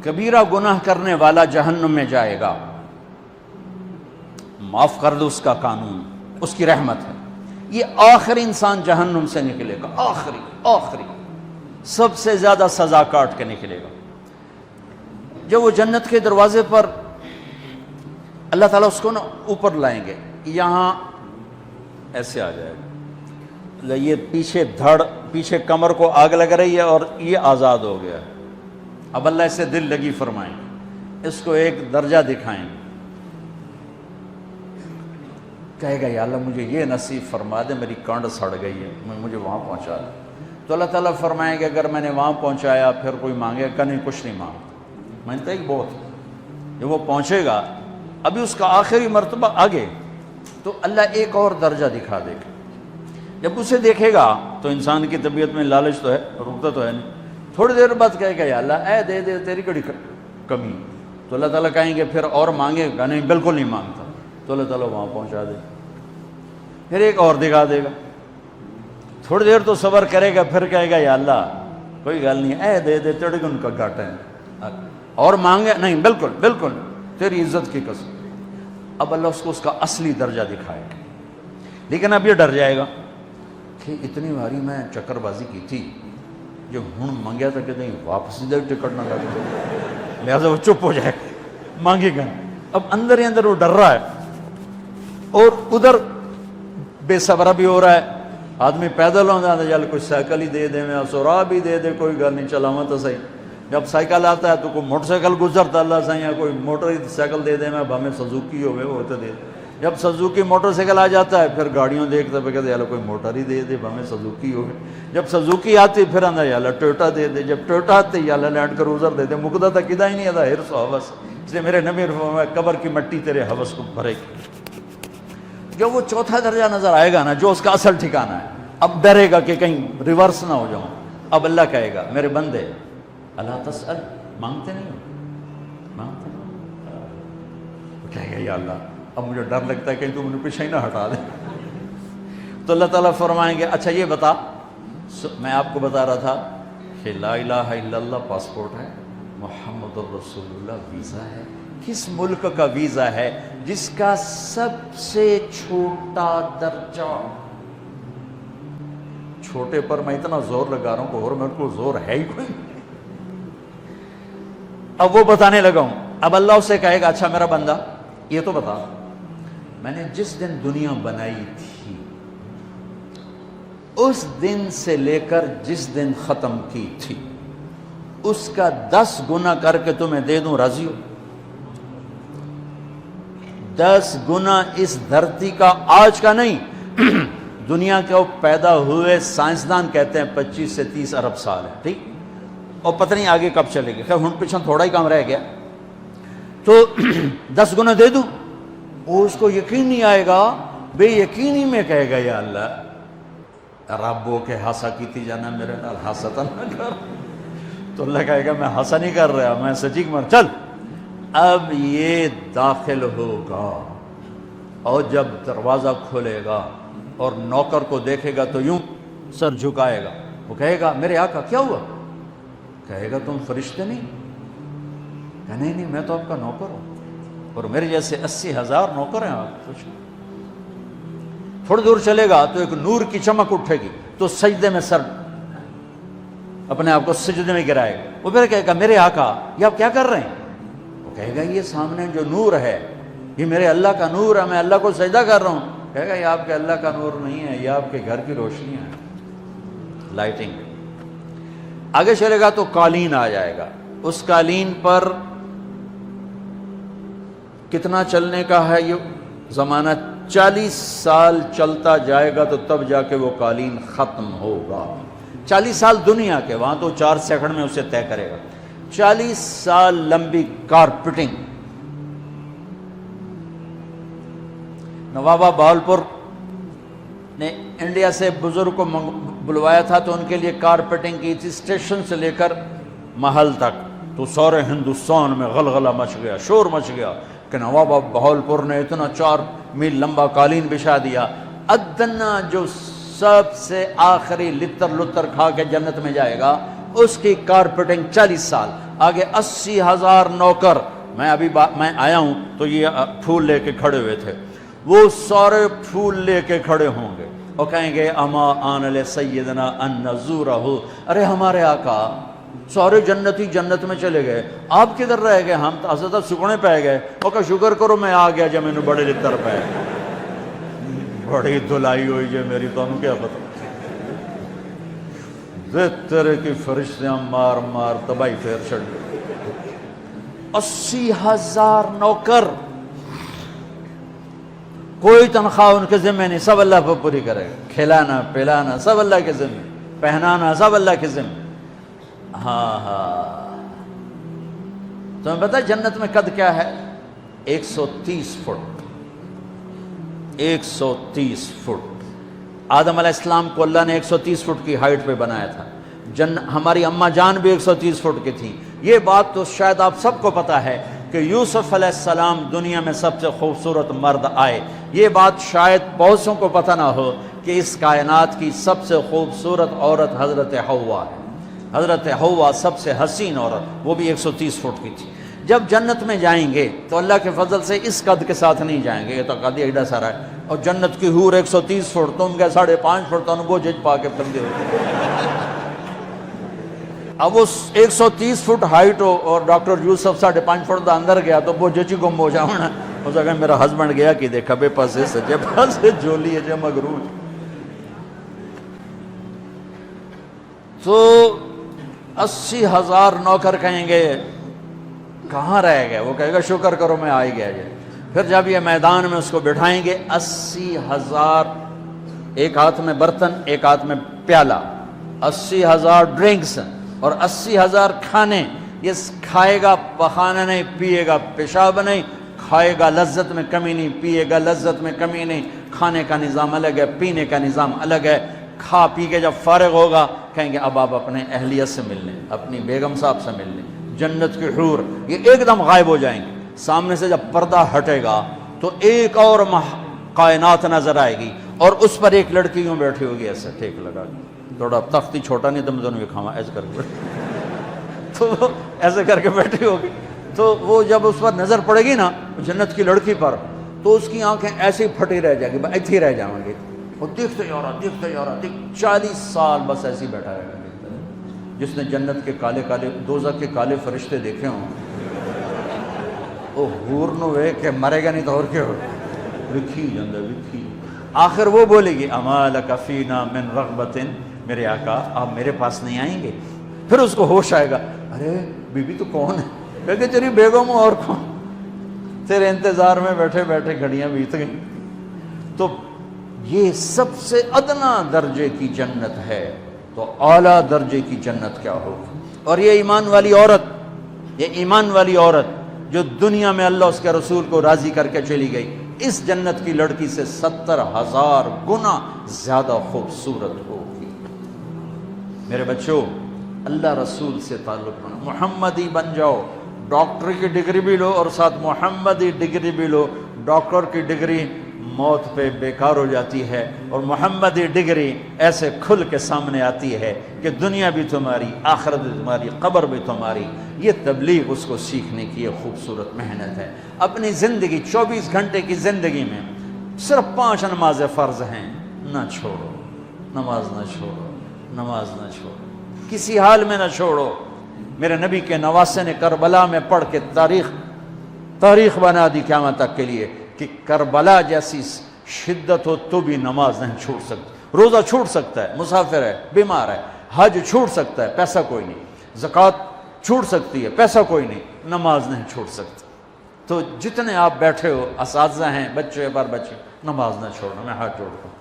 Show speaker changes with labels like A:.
A: کبیرہ گناہ کرنے والا جہنم میں جائے گا، معاف کر دو اس کا قانون، اس کی رحمت ہے، یہ آخری انسان جہنم سے نکلے گا، آخری سب سے زیادہ سزا کاٹ کے نکلے گا۔ جب وہ جنت کے دروازے پر اللہ تعالیٰ اس کو نا اوپر لائیں گے، یہاں ایسے آ جائے گا، یہ پیچھے کمر کو آگ لگ رہی ہے اور یہ آزاد ہو گیا ہے۔ اب اللہ اسے دل لگی فرمائیں، اس کو ایک درجہ دکھائیں، کہے گا یا اللہ مجھے یہ نصیب فرما دے، میری کانڈ سڑ گئی ہے، مجھے وہاں پہنچا دے۔ تو اللہ تعالیٰ فرمائیں گے اگر میں نے وہاں پہنچایا پھر کوئی مانگے گا نہیں، کچھ نہیں مانگتا، مانتا ہی بہت۔ جب وہ پہنچے گا ابھی اس کا آخری مرتبہ آگے، تو اللہ ایک اور درجہ دکھا دے گا۔ جب اسے دیکھے گا تو انسان کی طبیعت میں لالچ تو ہے، رکتا تو ہے نہیں، تھوڑی دیر بعد کہے گا یا اللہ اے دے دے، تیری کڑی کمی۔ تو اللہ تعالیٰ کہیں گے پھر اور مانگے گا نہیں، بالکل نہیں مانگتا، تو اللہ تعالیٰ وہاں پہنچا دے، پھر ایک اور دکھا دے گا، تھوڑی دیر تو صبر کرے گا، پھر کہے گا یا اللہ کوئی گل نہیں، اے دے دے، تیرے کو ان کا گھاٹا ہے، اور مانگے نہیں، بالکل تیری عزت کی قسم۔ اب اللہ اس کو اس کا اصلی درجہ دکھائے گا، لیکن اب یہ ڈر جائے گا کہ اتنی باری میں چکر بازی کی تھی، جو ہوں منگیا تھا کہ نہیں واپس دے ٹکٹ نہ لگے، لہٰذا وہ چپ ہو جائے گا، مانگے گا۔ اب اندر ہی اندر وہ ڈر رہا ہے، اور ادھر بے صبرا بھی ہو رہا ہے، آدمی پیدل ہوتا ہے، چل کوئی سائیکل ہی دے دے، میں سورا بھی دے دے، کوئی گل نہیں، چلاواں تو صحیح۔ جب سائیکل آتا ہے تو کوئی موٹر سائیکل گزرتا اللہ صحیح ہے، کوئی موٹر سائیکل دے دے، میں بھامے سزوکی ہوئے وہ تو دے دے۔ جب سزوکی موٹر سائیکل آ جاتا ہے پھر گاڑیوں دیکھتا ہے، کہتے ہیں کوئی موٹر ہی دے دے، بھامے سزوکی ہوئے۔ جب سزوکی آتی پھر آندہ یا اللہ ٹویوٹا دے دے، جب ٹویوٹا آتے یا اللہ لینڈ کروزر دے دے، مقدہ تک کدا ہی نہیں آتا، حرص و حوث۔ اس لیے میرے نبی فرمایا قبر کی مٹی تیرے حوث کو بھرے گی۔ جب وہ چوتھا درجہ نظر آئے گا نا، جو اس کا اصل ٹھکانہ ہے، اب ڈرے گا کہ کہیں ریورس نہ ہو جاؤں۔ اب اللہ کہے گا میرے بندے اللہ تسأل، مانگتے نہیں ہو، مانگتے نہیں ہو، کہے گا یا اللہ اب مجھے ڈر لگتا ہے کہ تو مجھے پیچھے ہی نہ ہٹا دے۔ تو اللہ تعالیٰ فرمائیں گے اچھا یہ بتا، میں آپ کو بتا رہا تھا کہ لا الہ الا اللہ پاسپورٹ ہے، محمد الرسول اللہ ویزا ہے۔ کس ملک کا ویزا ہے؟ جس کا سب سے چھوٹا درجہ، چھوٹے پر میں اتنا زور لگا رہا ہوں کہ اور میرے کو زور ہے ہی کوئی۔ اب وہ بتانے لگا ہوں، اب اللہ اسے کہے گا اچھا میرا بندہ یہ تو بتا، میں نے جس دن دنیا بنائی تھی اس دن سے لے کر جس دن ختم کی تھی اس کا 10 گنا کر کے تمہیں دے دوں، راضی ہو؟ 10 گنا اس دھرتی کا، آج کا نہیں، دنیا کے وہ پیدا ہوئے سائنسدان کہتے ہیں 25 سے 30 ارب سال ہے، ٹھیک، اور پتہ نہیں آگے کب چلے گی، خیر ہن پیچھے تھوڑا ہی کام رہ گیا، تو 10 گنا دے دوں۔ وہ اس کو یقین نہیں آئے گا، بے یقینی میں کہے گا یا اللہ ربو کے ہاسا کیتی جانا، میرے نال ہاسا تو نہ کر۔ تو اللہ کہے گا میں ہاسا نہیں کر رہا، میں سچی مر، چل۔ اب یہ داخل ہوگا اور جب دروازہ کھولے گا اور نوکر کو دیکھے گا تو یوں سر جھکائے گا، وہ کہے گا میرے آقا کیا ہوا؟ کہے گا تم فرشتے نہیں؟ کہ نہیں میں تو آپ کا نوکر ہوں، اور میرے جیسے 80,000 نوکر ہیں آپ کچھ۔ تھوڑی دور چلے گا تو ایک نور کی چمک اٹھے گی تو سجدے میں سر اپنے آپ کو سجدے میں گرائے گا، وہ پھر کہے گا میرے آقا یہ آپ کیا کر رہے ہیں؟ وہ کہے گا یہ سامنے جو نور ہے یہ میرے اللہ کا نور ہے، میں اللہ کو سجدہ کر رہا ہوں۔ کہے گا یہ آپ کے اللہ کا نور نہیں ہے، یہ آپ کے گھر کی روشنی ہے، لائٹنگ۔ آگے چلے گا تو قالین آ جائے گا، اس قالین پر کتنا چلنے کا ہے یہ زمانہ؟ 40 سال چلتا جائے گا تو تب جا کے وہ قالین ختم ہوگا۔ 40 سال دنیا کے، وہاں تو 4 سیکنڈ میں اسے طے کرے گا۔ 40 سال لمبی کارپیٹنگ۔ نوابہ بہاولپور نے انڈیا سے بزرگ کو بلوایا تھا تو ان کے لیے کارپیٹنگ کی تھی، اسٹیشن سے لے کر محل تک، تو سارے ہندوستان میں غلغلہ مچ گیا، شور مچ گیا کہ نوابہ بہاولپور نے اتنا 4 میل لمبا قالین بچھا دیا۔ ادنا جو سب سے آخری لتر لتر کھا کے جنت میں جائے گا اس کی کارپیٹنگ 40 سال، آگے 80,000 نوکر. میں آیا ہوں تو یہ پھول لے کے کھڑے ہوئے تھے، وہ سارے پھول لے کے کھڑے ہوں گے اور کہیں گے اما آن لسیدنا ان نزورہ، ارے ہمارے آقا سارے جنتی جنت میں چلے گئے، آپ کدھر رہ گئے؟ ہم تو حضرت سکنے پہ گئے. وہ کہ شکر کرو میں آ گیا جب میں نے بڑے لتر پہ بڑی دھلائی ہوئی جے میری، تو انہوں کیا پتا تیرے کی فرشتیاں مار مار تباہی پھیر چھڑ گئے. 80,000 نوکر، کوئی تنخواہ ان کے ذمہ نہیں، سب اللہ پر پوری کرے گا. کھلانا پلانا سب اللہ کے ذمہ، پہنانا سب اللہ کے ذمہ. ہاں تمہیں پتہ ہے جنت میں قد کیا ہے؟ 130 فٹ. 130 فٹ. آدم علیہ السلام کو اللہ نے 130 فٹ کی ہائٹ پہ بنایا تھا. ہماری اماں جان بھی 130 فٹ کی تھی. یہ بات تو شاید آپ سب کو پتہ ہے کہ یوسف علیہ السلام دنیا میں سب سے خوبصورت مرد آئے. یہ بات شاید بہت سوں کو پتہ نہ ہو کہ اس کائنات کی سب سے خوبصورت عورت حضرت حوا ہے. حضرت حوا سب سے حسین عورت، وہ بھی 130 فٹ کی تھی. جب جنت میں جائیں گے تو اللہ کے فضل سے اس قد کے ساتھ نہیں جائیں گے، یہ تو قد ایڈا سارا ہے. اور جنت کی حور 130 فٹ، تم گئے 5.5 فٹ، تو وہ جج پا کے پندے ہوتے. اب اس 130 فٹ ہائٹ ہو اور ڈاکٹر یوسف 5.5 فٹ دا اندر گیا تو وہ جچی گم ہو جاؤنا. اس اگر میرا ہسبینڈ گیا کہ دیکھا بے پاسے سجے پاسے جولی ہے جے مغروج. تو 80,000 نوکر کہیں گے کہاں رہ گئے؟ وہ کہے گا شکر کرو میں آ ہی گیا. پھر جب یہ میدان میں اس کو بٹھائیں گے 80,000، ایک ہاتھ میں برتن ایک ہاتھ میں پیالہ، 80,000 ڈرنکس اور 80,000 کھانے. یہ کھائے گا پخانا نہیں، پیے گا پیشاب نہیں، کھائے گا لذت میں کمی نہیں، پیے گا لذت میں کمی نہیں. کھانے کا نظام الگ ہے، پینے کا نظام الگ ہے. کھا پی کے جب فارغ ہوگا کہیں گے اب آپ اپنے اہلیت سے مل لیں، اپنی بیگم صاحب سے مل لیں. جنت کی حور یہ ایک دم غائب ہو جائیں گے. سامنے سے جب پردہ ہٹے گا تو ایک اور کائنات نظر آئے گی اور اس پر ایک لڑکی یوں بیٹھی ہوگی ایسے ٹھیک لگا کے، تھوڑا تختی چھوٹا نہیں تم دونوں بھی کھاوا ایسے کر کے تو وہ ایسے کر کے بیٹھی ہوگی. تو وہ جب اس پر نظر پڑے گی نا جنت کی لڑکی پر، تو اس کی آنکھیں ایسی پھٹی رہ جائیں گی، ایتھی رہ جائیں گے. وہ دیکھتے جا رہا 40 سال بس ایسے ہی بیٹھا رہے گا. جس نے جنت کے کالے کالے دوزخ کے کالے فرشتے دیکھے ہوں وہ حور نو وے کہ مرے گا نہیں تو اور کیا ہو وکھی جاندہ وکھی. آخر وہ بولے گی اما لک فینا من رغبت، میرے آقا آپ میرے پاس نہیں آئیں گے؟ پھر اس کو ہوش آئے گا، ارے بی بی تو کون ہے؟ کہے تیری بیگم اور کون، تیرے انتظار میں بیٹھے بیٹھے گھڑیاں بیت گئیں. تو یہ سب سے ادنا درجے کی جنت ہے، تو اعلیٰ درجے کی جنت کیا ہوگی. اور یہ ایمان والی عورت، یہ ایمان والی عورت جو دنیا میں اللہ اس کے رسول کو راضی کر کے چلی گئی، اس جنت کی لڑکی سے 70,000 گنا زیادہ خوبصورت ہوگی. میرے بچوں اللہ رسول سے تعلق بنا، محمدی بن جاؤ. ڈاکٹر کی ڈگری بھی لو اور ساتھ محمدی ڈگری بھی لو. ڈاکٹر کی ڈگری موت پہ بیکار ہو جاتی ہے اور محمدی ڈگری ایسے کھل کے سامنے آتی ہے کہ دنیا بھی تمہاری، آخرت بھی تمہاری، قبر بھی تمہاری. یہ تبلیغ اس کو سیکھنے کی ایک خوبصورت محنت ہے. اپنی زندگی 24 گھنٹے کی زندگی میں صرف 5 نمازیں فرض ہیں، نہ چھوڑو. نماز نہ چھوڑو، نماز نہ چھوڑو، کسی حال میں نہ چھوڑو. میرے نبی کے نواسے نے کربلا میں پڑھ کے تاریخ بنا دی قیامت تک کے لیے کہ کربلا جیسی شدت ہو تو بھی نماز نہیں چھوٹ سکتی. روزہ چھوٹ سکتا ہے، مسافر ہے، بیمار ہے. حج چھوٹ سکتا ہے، پیسہ کوئی نہیں. زکوٰۃ چھوٹ سکتی ہے، پیسہ کوئی نہیں. نماز نہیں چھوٹ سکتی. تو جتنے آپ بیٹھے ہو، اساتذہ ہیں، بچے بار بچے، نماز نہ چھوڑنا. میں ہاتھ جوڑتا ہوں.